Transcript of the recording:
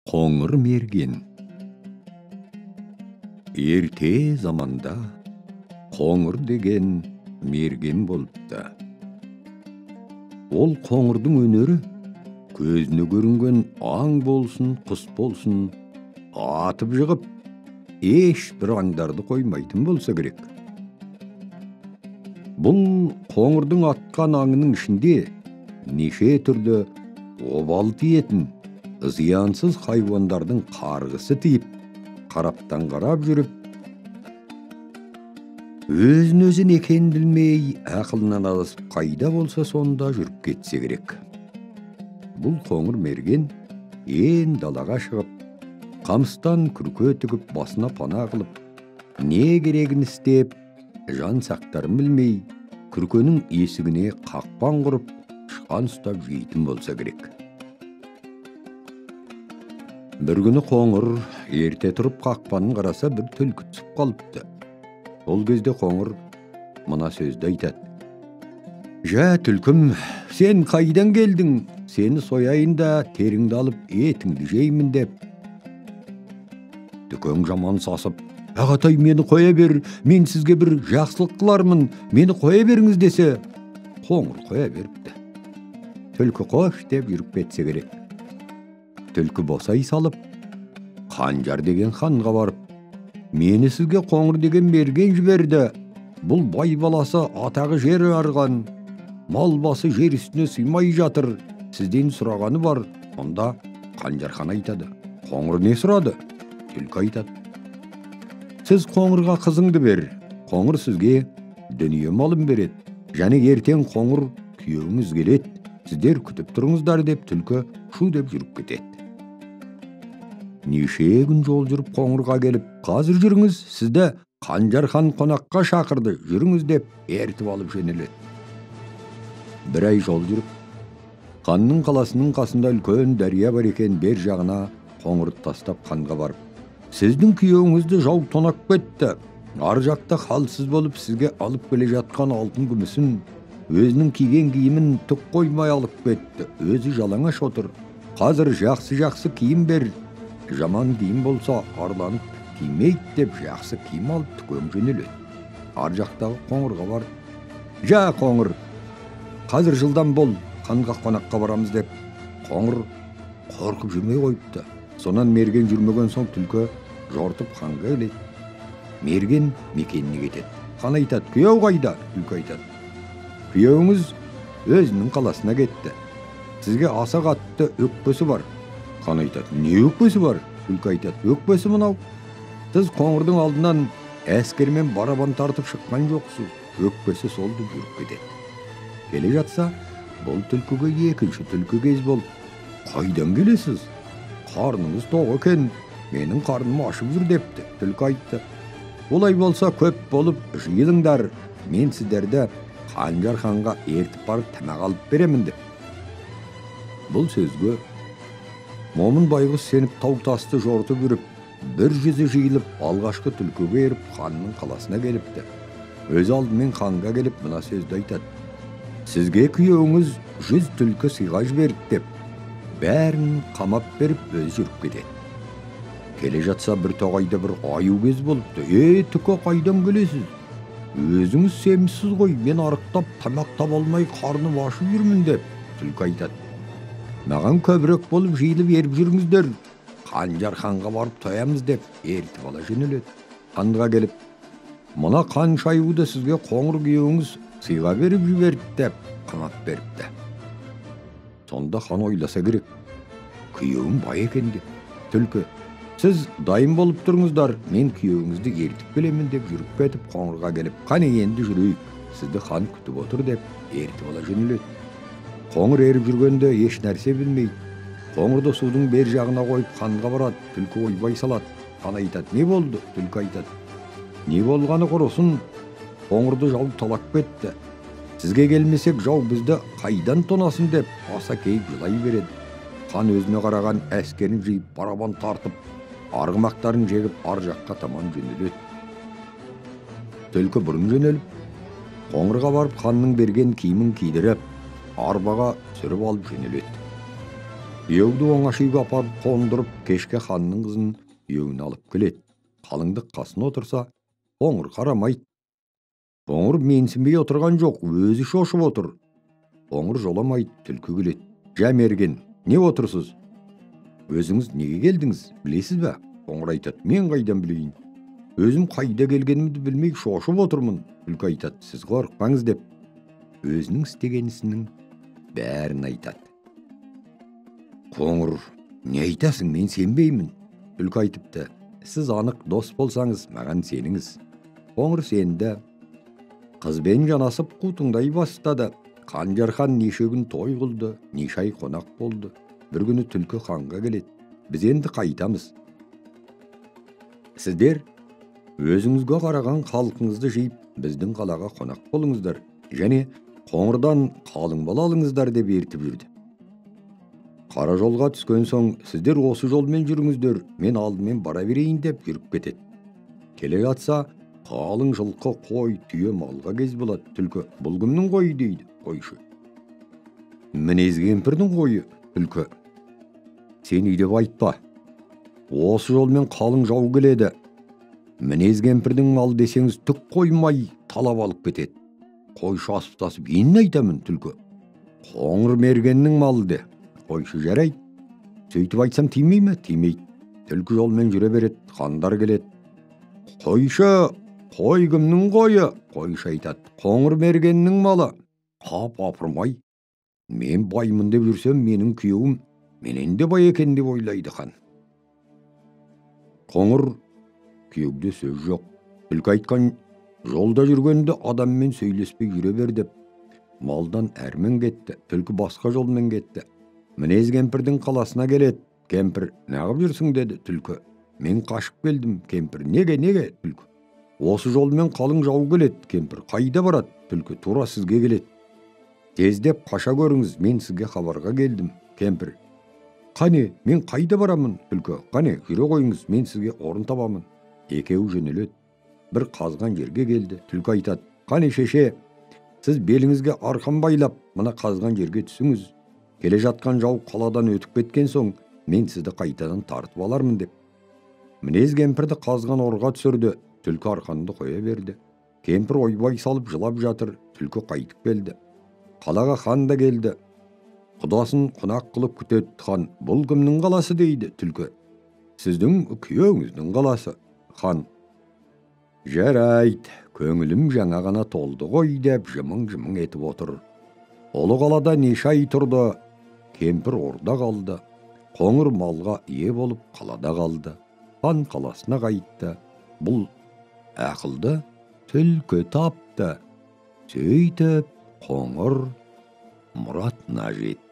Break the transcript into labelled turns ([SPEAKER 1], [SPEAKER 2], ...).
[SPEAKER 1] Қоңыр мерген. Ерте заманда қоңыр деген мерген болыпты. Ол қоңырдың өнері көзіне көрінген аң болсын, құс болсын, атып жығып, ешбір аңдарды қоймайтын болса керек. Бұл қоңырдың атқан аңының ішінде неше түрлі обал тиетін, зиянсыз хайуандардың қарғысы тиіп, қараптан қарап жүріп, өзін екен білмей, ақылынан адасып қайда болса сонда жүріп кетсе керек. Бұл қоңыр мерген ен далаға шығып, қамыстан күрке тігіп, басына пана қылып, не керегін істеп, жан сақтарын білмей, күркенің есігіне қақпан құрып, шқан ұстап жейтін болса керек. Бір күні қоңыр ерте тұрып қақпанын қараса, бір түлкі түсіп қалыпты. Ол кезде қоңыр мына сөзді айтады: «Жә, түлкім, сен қайдан келдің? Сені сояйын да теріңді алып етіңді жеймін» деп. Дүкең жаман сасып: «Ағатай, мені қоя бер, мен сізге бір жақсылық қылармын, мені қоя беріңіз» десе, қоңыр қоя беріпті. Түлкі қош деп жүріп кетсе керек. Түлкі босай салып, Қанжар деген ханға барып: «Мені сізге қоңыр деген мерген жіберді. Бұл бай баласы атағы жер арған, мал басы жер үстіне сыймай жатыр. Сізден сұрағаны бар». Онда Қанжар хан айтады: «Қоңыр не сұрады?» Түлкі айтады: «Сіз қоңырға қызыңды бер, қоңыр сізге дүние малын береді. Және ертең қоңыр күйеуіңіз келеді. Сіздер күтіп тұрыңыздар» деп түлкі шу деп жүріп кетеді. Неше күн жол жүріп қоңырға келіп: «Қазір жүріңіз, сізді Қанжар хан қонаққа шақырды, жүріңіз» деп ертіп алып жөнеледі. Бір ай жол жүріп, ханның қаласының қасында үлкен дария бар екен. Бер жағына қоңырды тастап ханға барып: «Сіздің күйеуіңізді жау тонап кетті. Ар жақта халсыз болып сізге алып келе жатқан алтын күмісін, өзінің киген киімін түк қоймай алып кетті. Өзі жалаңаш отыр. Қазір жақсы киім бер. Жаман киім болса арланып кимейді» деп жақсы киім алып түкең жөнеледі. Ар жақтағы қоңырға бар: «Жә, қоңыр, қазір жылдан бол, ханға қонаққа барамыз» деп. Қоңыр қорқып жүрмей қойыпты. Сонан мерген жүрмеген соң түлкі жортып ханға келеді. Мерген мекеніне кетеді. Хан айтады: «Күйеу қайда?» Түлкі айтады: «Күйеуіңіз өзінің қаласына кетті. Сізге аса қатты өкпесі бар». Хан айтады: «Не өкпесі бар?» Түлкі айтады: «Өкпесі мынау. Сіз қоңырдың алдынан әскермен барабан тартып шыққан жоқсыз. Өкпесі сол» деп жүріп кетеді. Келе жатса, бұл түлкіге екінші түлкі кез болып: «Қайдан келесіз? Қарныңыз тоқ екен, менің қарным ашып жүр» депті. Түлкі айтты: «Олай болса көп болып жиылыңдар, мен сіздерді Қанжар ханға ертіп барып тамақ алып беремін» деп. Бұл сөзге момын байғұс сеніп тау-тасты жортып жүріп, бір жүзі жиылып, алғашқы түлкіге еріп ханның қаласына келіпті. Өз алдымен ханға келіп мына сөзді айтады: «Сізге күйеуіңіз 100 түлкі сыйға жіберді» деп. Бәрін қамап беріп өз жүріп кетеді. Келе жатса, бір тоғайда бір аю кез болыпты. «Түкі, қайдан келесіз? Өзіңіз семізсіз ғой, мен арықтап тамақ таба алмай қарным ашып жүрмін» деп. Түлкі айтады: «Маған көбірек болып жиылып еріп жүріңіздер, Қанжар ханға барып тоямыз» деп ертіп ала жөнеледі. Ханға келіп: «Мына қанша аюды сізге қоңыр күйеуіңіз сыйға беріп жіберді» деп қамап беріпті. Сонда хан ойласа керек: «Күйеуім бай екен» деп. Түлкі: «Сіз дайын болып тұрыңыздар, мен күйеуіңізді ертіп келемін» деп жүріп кетіп, қоңырға келіп: «Қане енді жүрейік, сізді хан күтіп отыр» деп ертіп ала жөнеледі. Қоңыр еріп жүргенде еш нәрсе білмейді. Қоңырды судың бер жағына қойып ханға барады. Түлкі ойбай салады. Хан айтады: «Не болды?» Түлкі айтады: «Не болғаны құрысын, қоңырды жау талап кетті. Сізге келмесек жау бізді қайдан тонасын» деп аса кейіп жылай береді. Хан өзіне қараған әскерін жиып, барабан тартып, арғымақтарын жегіп, ар жаққа таман жөнеледі. Түлкі бұрын жөнеліп, қоңырға барып ханның берген киімін кидіріп, арбаға сүріп алып жөнеледі. Күйеуді оңаша үйге апарып қондырып, кешке ханның қызын үйіне алып келеді. Қалыңдық қасына отырса, қоңыр қарамайды. Қоңыр менсінбей отырған жоқ, өзі шошып отыр. Қоңыр жоламайды, түлкі келеді. Жә мерген, не отырсыз? Өзіңіз неге келдіңіз, білесіз бе? Қоңыр айтады, мен қайдан білейін? Өзім қайда келгенімді білмей шошып отырмын. Түлкі айтады, сіз қорықпаңыз деп. Өзінің істеген ісінің бәрін айтады. Қоңыр, не айтасың, мен сенбеймін. Түлкі айтыпты, сіз анық дос болсаңыз, маған сеніңіз. Қоңыр сенді. Қызбен жанасып қутыңдай бастады. Қанжар хан неше күн той қылды, неше ай қонақ болды. Бір күні түлкі ханға келеді. Біз енді қайтамыз. Сіздер өзіңізге қараған халқыңызды жиып, біздің қалаға қонақ болыңыздар, және Қоңырдан қалың бала алыңыздар деп ертіп жүрді. Қара жолға түскен соң, сіздер осы жолмен жүріңіздер, мен алдымен бара берейін деп жүріп кетеді. Келе жатса, қалың жылқы, қой, түйе, малға кез болады. Түлкі, бұл кімнің қойы дейді, қойшы. Мінез кемпірдің қойы, түлкі. Сен үйдеп айтпа. Осы жолмен қалың жау келеді. Мінез кемпірдің мал десеңіз түк қоймай талап алып кетеді. Қойшы асып-тасып, енді айтамын, түлкі. Қоңыр мергеннің малы де. Қойшы жарайды. Сөйтіп айтсам тимей ме? Тимейді. Түлкі жолмен жүре береді, хандар келеді. Қойшы, қой кімнің қойы? Қойшы айтады, қоңыр мергеннің малы. Қап апырмай, мен баймын деп жүрсем, менің күйеуім менен де бай екен деп ойлайды хан. Қоңыр күйеуде сөз жоқ. Түлкі айтқан жолда жүргенде адаммен сөйлеспей жүре бер деп. Малдан әрмен кетті. Түлкі басқа жолмен кетті. Мінез кемпірдің қаласына келеді. Кемпір, неғып жүрсің деді түлкі. Мен қашып келдім. Кемпір, неге? Түлкі. Осы жолмен қалың жау келеді. Кемпір, қайда барады? Түлкі, тура сізге келеді. Тездеп қаша көріңіз, мен сізге хабарға келдім. Кемпір, қане, мен қайда барамын? Түлкі, қане, жүре қойыңыз, мен сізге орын табамын. Екеуі жөнеледі. Бір қазған жерге келді. Түлкі айтады, қане шеше, сіз беліңізге арқан байлап, мына қазған жерге түсіңіз. Келе жатқан жау қаладан өтіп кеткен соң, мен сізді қайтадан тартып алармын деп. Мінез кемпірді қазған орға түсірді. Түлкі арқанды қоя берді. Кемпір ойбай салып жылап жатыр. Түлкі қайтып келді. Қалаға хан да келді. Құдасын қонақ қылып күтеді. Хан, бұл кімнің қаласы дейді. Түлкі, сіздің күйеуіңіздің қаласы. Хан, жарайды, көңілім жаңа ғана толды ғой деп жымың-жымың етіп отыр. Олы қалада неше ай тұрды. Кемпір орда қалды. Қоңыр малға ие болып қалада қалды. Хан қаласына қайтты. Бұл ақылды түлкі тапты. Сөйтіп Қоңыр мұратына жетті.